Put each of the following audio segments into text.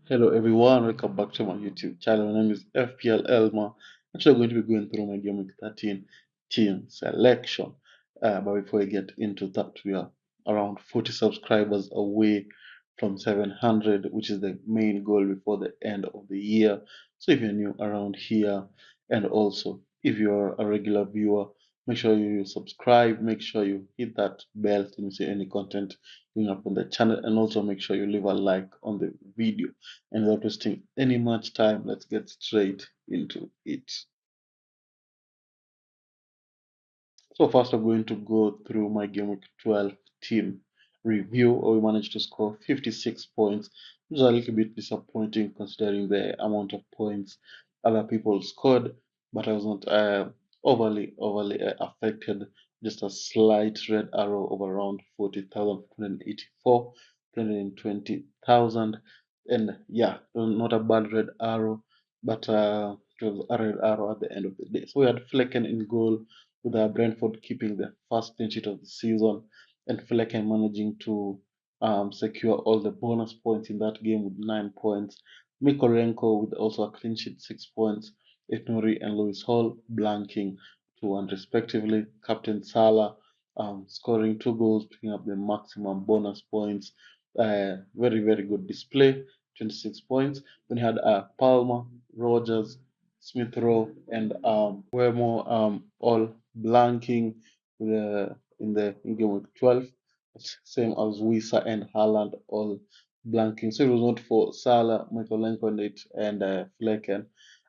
Hello everyone, welcome back to my YouTube channel. My name is FPL Elma. Actually, I'm going to be going through my Game Week 13 team selection. But before I get into that, we are around 40 subscribers away from 700, which is the main goal before the end of the year. So if you're new around here, and also if you're a regular viewer, make sure you subscribe, make sure you hit that bell to miss any content going up on the channel, and also make sure you leave a like on the video. And without wasting any much time, let's get straight into it. So first I'm going to go through my Game Week 12 team review. We managed to score 56 points, which is a little bit disappointing considering the amount of points other people scored, but I was not overly affected. Just a slight red arrow of around 40,000, 284, 220,000. And yeah, not a bad red arrow, but it was a red arrow at the end of the day. So we had Flecken in goal, with Brentford keeping the first clean sheet of the season, and Flecken managing to secure all the bonus points in that game with 9 points. Mikorenko with also a clean sheet, 6 points. Itnuri and Lewis Hall blanking 2-1 respectively. Captain Salah scoring 2 goals, picking up the maximum bonus points. Very good display, 26 points. Then you had Palmer, Rogers, Smith Rowe, and Wemo all blanking in game week 12, same as Wisa and Haaland all blanking. So it was not for Salah, Michael Lenkonit, and Flecken.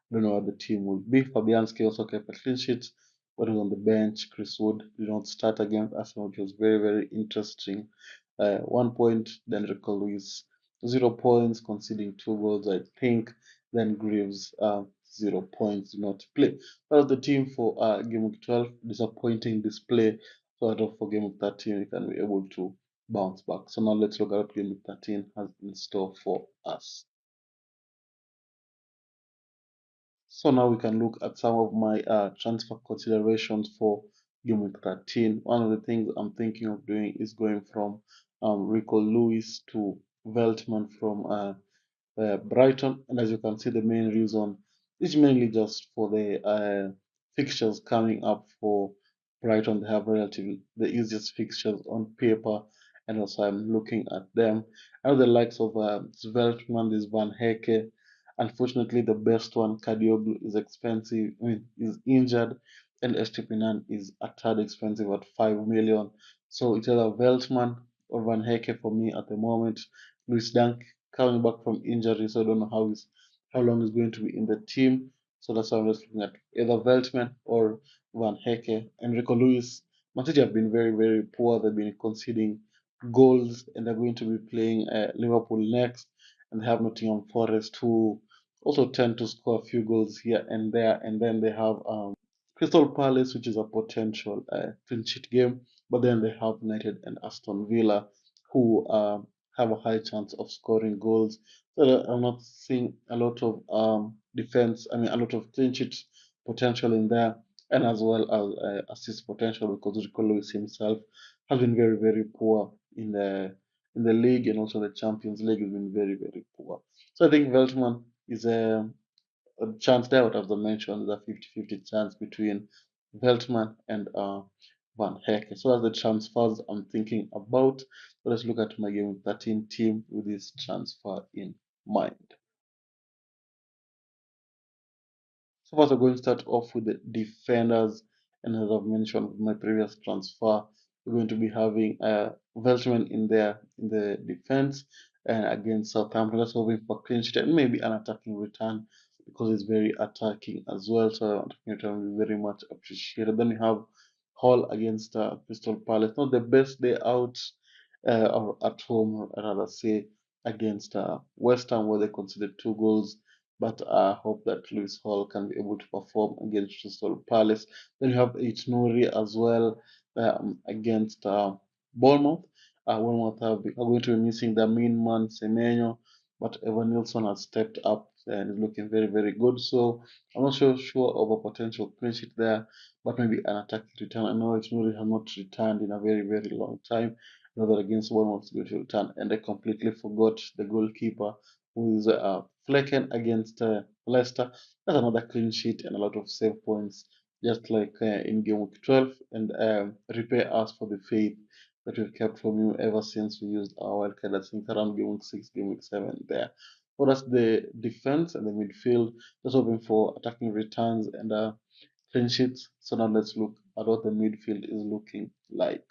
I don't know what the team would be. Fabianski also kept a clean sheet, but was on the bench. Chris Wood did not start against Arsenal, which was very interesting. 1 point. Then Rico Lewis, 0 points, conceding 2 goals, I think. Then Greaves, 0 points, did not play. That was the team for game week 12. Disappointing display. So I hope for game week 13 we can be able to bounce back. So now let's look at what game week 13 has in store for us. So now we can look at some of my transfer considerations for game week 13. One of the things I'm thinking of doing is going from Rico Lewis to Veltman from Brighton. And as you can see, the main reason is mainly just for the fixtures coming up for Brighton. They have relatively the easiest fixtures on paper, and also I'm looking at them. I know the likes of Veltman, this Van Hecke. Unfortunately, the best one, Kadioglu, is expensive. I mean, is injured, and Estepinan is a tad expensive at 5 million. So it's either Veltman or Van Hecke for me at the moment. Luis Dunk coming back from injury, so I don't know how long he's going to be in the team. So that's why I'm just looking at either Veltman or Van Hecke. Enrico Lewis, Man City have been very poor. They've been conceding goals, and they're going to be playing Liverpool next, and they have Nottingham Forest, who also tend to score a few goals here and there, and then they have Crystal Palace, which is a potential clean sheet game, but then they have United and Aston Villa, who have a high chance of scoring goals. So I'm not seeing a lot of defense. I mean, a lot of clean sheet potential in there, and as well as assist potential, because Rico Lewis himself has been very poor in the league, and also the Champions League has been very poor. So I think Veltman is a chance there, but as I mentioned, there's a 50-50 chance between Veltman and Van Hecke. So that's the transfers I'm thinking about. So let's look at my game with 13 team with this transfer in mind. So first, I'm going to start off with the defenders, and as I've mentioned with my previous transfer, we're going to be having Veltman in there in the defense and against Southampton. That's hoping for clean sheet and maybe an attacking return because it's very attacking as well. So attacking return will be very much appreciated. Then we have Hall against Crystal Palace. Not the best day out or at home, or rather say against West Ham, where they conceded 2 goals, but I hope that Lewis Hall can be able to perform against Crystal Palace. Then you have Nuri as well against Bournemouth. Bournemouth are going to be missing their main man, Semenyo, but Evan Nilsson has stepped up and is looking very good. So I'm not sure of a potential clean sheet there, but maybe an attacking return. I know Nuri has not returned in a very long time. I know that against Bournemouth is going to return, and I completely forgot the goalkeeper with Flecken against Leicester. That's another clean sheet and a lot of save points, just like in game week 12, and repay us for the faith that we've kept from you ever since we used our wildcard. I think around game week 6, game week 7 there. For us, the defense and the midfield, just hoping for attacking returns and clean sheets. So now let's look at what the midfield is looking like.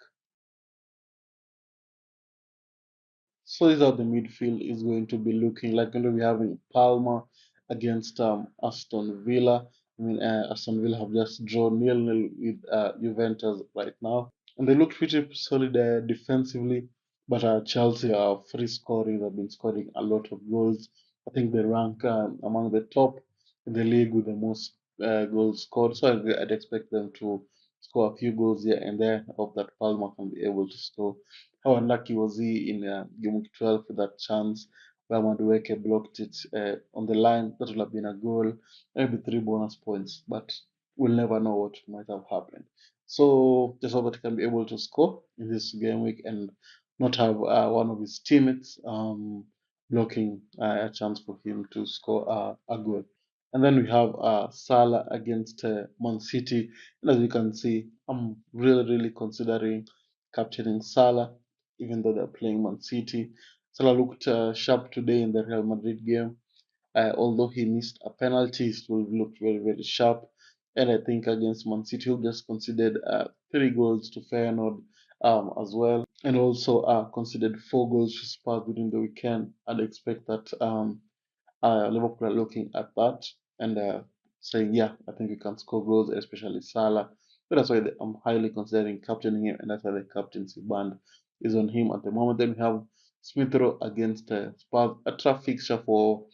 So this is how the midfield is going to be looking like. Going to be having Palmer against Aston Villa. I mean, Aston Villa have just drawn nil-nil with Juventus right now, and they look pretty solid defensively. But Chelsea are free scoring. They've been scoring a lot of goals. I think they rank among the top in the league with the most goals scored. So I'd expect them to score a few goals here and there. I hope that Palmer can be able to score. How unlucky was he in game week 12 with that chance where Madueke blocked it on the line? That would have been a goal, maybe 3 bonus points, but we'll never know what might have happened. So just hope that he can be able to score in this game week and not have one of his teammates blocking a chance for him to score a goal. And then we have Salah against Man City. And as you can see, I'm really considering captaining Salah even though they're playing Man City. Salah looked sharp today in the Real Madrid game. Although he missed a penalty, he still looked very sharp. And I think against Man City, he just conceded 3 goals to Feyenoord as well, and also conceded 4 goals to Spurs during the weekend. I'd expect that Liverpool are looking at that and saying, yeah, I think we can score goals, especially Salah. But that's why I'm highly considering captaining him, and that's why the captaincy band is on him at the moment. Then we have Smith Rowe against Spurs, a tough fixture for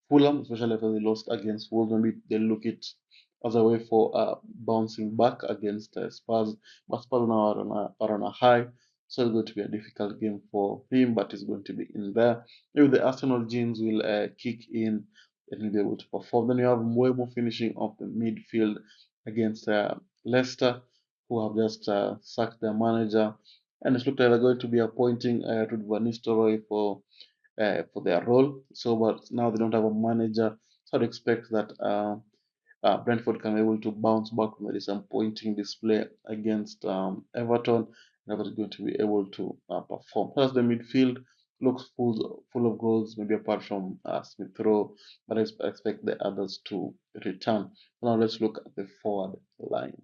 Fulham, especially after they lost against Wolves. Maybe they look it as a way for bouncing back against Spurs. But Spurs now are on a high, so it's going to be a difficult game for him, but he's going to be in there. Maybe the Arsenal genes will kick in and he'll be able to perform. Then you have Mbeumo finishing off the midfield against Leicester, who have just sacked their manager. And it's looked like they're going to be appointing Ruud van Nistelrooy for their role. So, but now they don't have a manager, so I'd expect that Brentford can be able to bounce back from the disappointing display against Everton. Never going to be able to perform. Plus, the midfield looks full of goals, maybe apart from Smith Rowe, but I expect the others to return. Now, let's look at the forward line.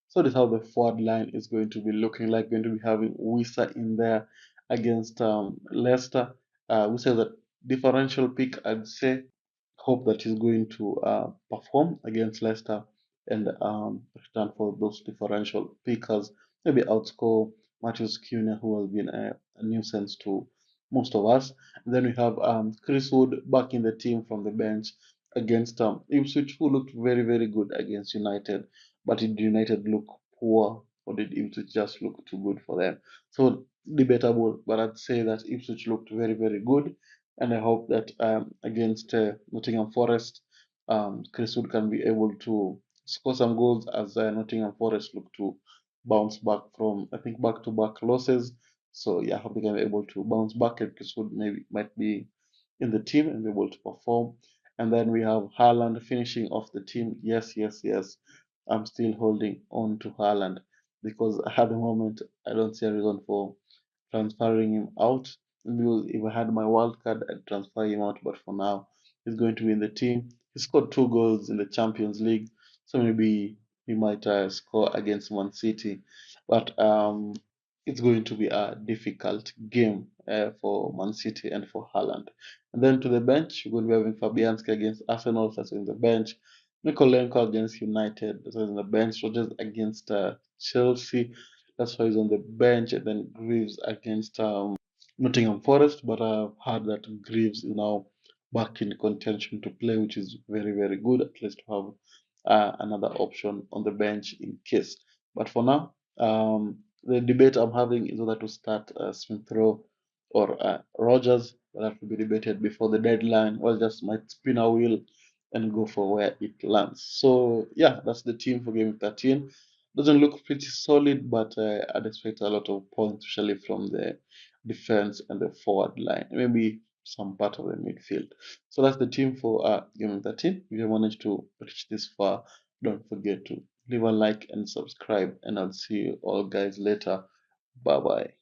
So this is how the forward line is going to be looking like. Going to be having Wissa in there against Leicester. Wissa is a differential pick, I'd say. Hope that he's going to perform against Leicester and return for those differential pickers. Maybe outscore Matthews Cunha, who has been a nuisance to most of us. And then we have Chris Wood back in the team from the bench against Ipswich, who looked very good against United. But did United look poor, or did Ipswich just look too good for them? So debatable, but I'd say that Ipswich looked very good, and I hope that against Nottingham Forest, Chris Wood can be able to score some goals as Nottingham Forest look to bounce back from, I think, back-to-back losses. So yeah, I hope they can be able to bounce back, and Chris Wood maybe might be in the team and be able to perform. And then we have Haaland finishing off the team. Yes. I'm still holding on to Haaland because at the moment I don't see a reason for transferring him out. Because if I had my wild card, I'd transfer him out. But for now, he's going to be in the team. He scored 2 goals in the Champions League, so maybe he might score against Man City. But it's going to be a difficult game for Man City and for Haaland. And then to the bench, we're going to be having Fabianski against Arsenal, that's in the bench. Mikolenko against United, that's in the bench. Rodgers against Chelsea, that's why he's on the bench. And then Greaves against Nottingham Forest, but I've heard that Greaves is now back in contention to play, which is very good, at least to have another option on the bench in case. But for now, the debate I'm having is whether to start Smith Rowe or Rogers. But that will be debated before the deadline. Well, just might spin a wheel and go for where it lands. So yeah, that's the team for game 13. Doesn't look pretty solid, but I'd expect a lot of points, especially from the defense, and the forward line, maybe some part of the midfield. So that's the team for Game 13. If you managed to reach this far, don't forget to leave a like and subscribe, and I'll see you all guys later. Bye bye.